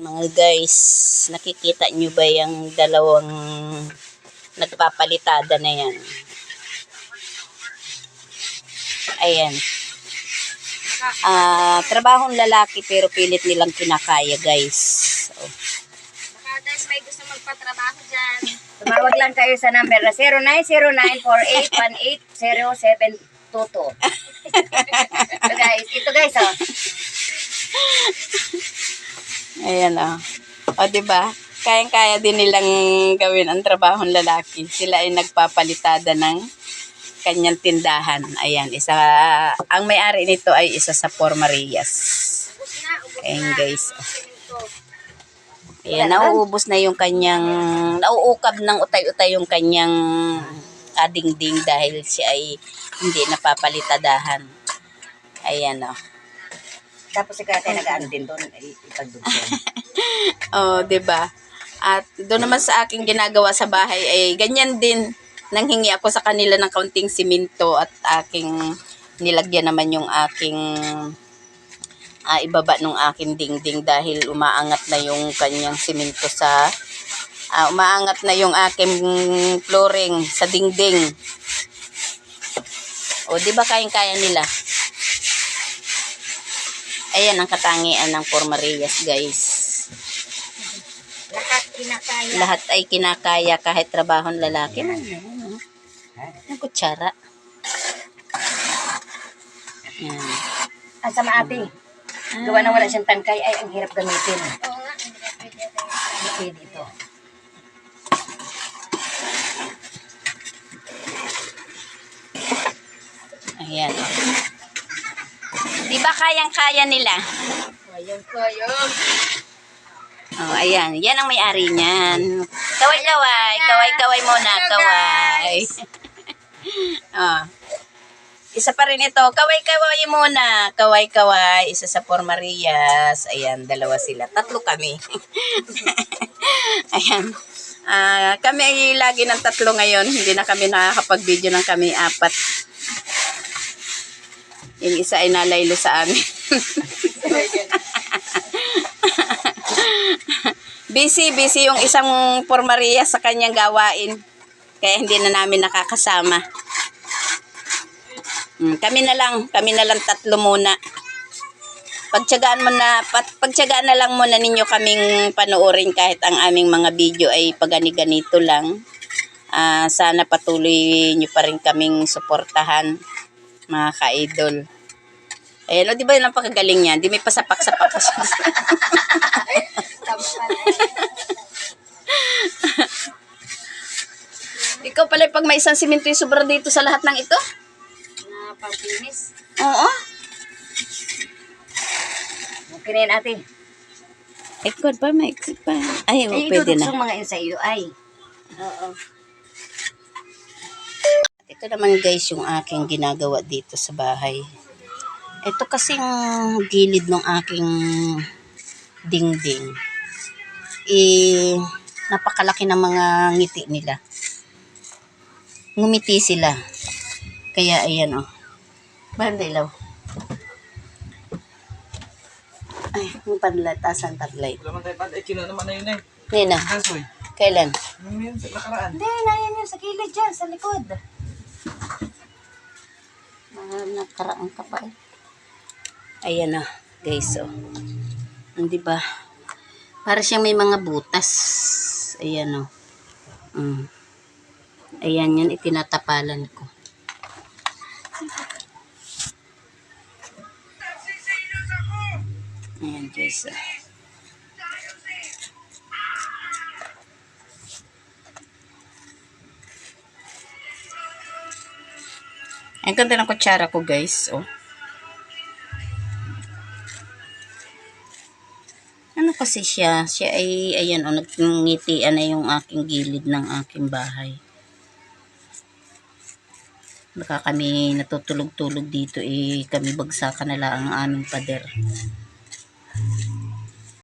Mga guys, nakikita nyo ba yung dalawang nagpapalitada na yan? Ayan. Trabahong lalaki pero pilit nilang kinakaya, guys. So, baka guys, may gusto magpatrabaho dyan. Tumawag lang kayo sa number na 0909-4818-0722. Ito guys, oh. ayan o, diba? Kayang-kaya din nilang gawin ang trabahong lalaki. Sila ay nagpapalitada ng kanyang tindahan. Ayan, ang may-ari nito ay isa sa Por Marias. Ayan guys. Ayan, nauubos na yung kanyang, nauukab ng utay-utay yung kanyang adingding dahil siya ay hindi napapalitadahan. Ayan o. Tapos si Kate nag-ano din doon, ipagdugtong. Oh, 'di ba? At doon naman sa aking ginagawa sa bahay ay ganyan din. Nanghingi ako sa kanila ng kaunting simento at aking nilagyan naman yung aking ibaba ng aking dingding dahil umaangat na yung kanyang simento sa umaangat na yung aking flooring sa dingding. O, 'di ba kayang-kaya nila? Ayan ang katangian ng Por Marias, guys. Lahat kinakaya. Lahat ay kinakaya kahit trabahong lalaki. Ang kutsara. Ayan. Ang sama ate. Gawa na wala siyang tangkay, ay ang hirap gamitin. Oo nga, hindi ka pwede tayo. Hindi pwede ito. Ayan. Di ba kayang-kaya nila? Kayang-kaya. Oh, ayan. Yan ang may-ari niyan. Kaway-kaway. Kaway-kaway muna. Kaway. Oh. Isa pa rin ito. Kaway-kaway muna. Kaway-kaway. Isa sa Por Marias. Ayan, dalawa sila. Tatlo kami. Ayan. Kami ay lagi ng tatlo ngayon. Hindi na kami nakakapag-video ng kami apat. Yung isa ay nalaylo sa amin. busy yung isang Por Marias sa kanyang gawain. Kaya hindi na namin nakakasama. Kami na lang tatlo muna. Pagtiyagaan na lang muna ninyo kaming panoorin kahit ang aming mga video ay pagani-ganito lang. Sana patuloy nyo pa rin kaming suportahan, mga ka-idol. Ayan, o, di ba yun ang pagkagaling niya? Di may pasapak-sapak pa siya. Ikaw pala pag may isang simento yung sobra dito sa lahat ng ito? Na pang-finish. Oo. Okay na yan ate. Ikot pa, may ikot pa. Ay, Ay, pwede na. idudugtong mga yun sa iyo ay. Oo. Ito naman guys yung aking ginagawa dito sa bahay. Ito kasing gilid ng aking dingding. Napakalaki ng mga ngiti nila. Ngumiti sila. Kaya ayan o. Banda ilaw. Ay, yung panlight. Asan taglight? Wala man tayo pad. Kina naman na yun eh. Nina, Kasoy. kailan? Ano yun sa nakaraan? Hindi, nayan yun sa kilid dyan, sa likod. Mga nakaraan ka pa eh. Ayan na, guys, oh. Hindi ba? Para siyang may mga butas. Ayan, oh. Ayan yan, itinatapalan ko. Ayan, guys, oh. Ang ganda ng kutsara ko, guys, oh. Ano kasi siya? Siya ay, ayan o, nagngitian na yung aking gilid ng aking bahay. Baka kami natutulog-tulog dito, kami bagsakan na lang ang aming pader.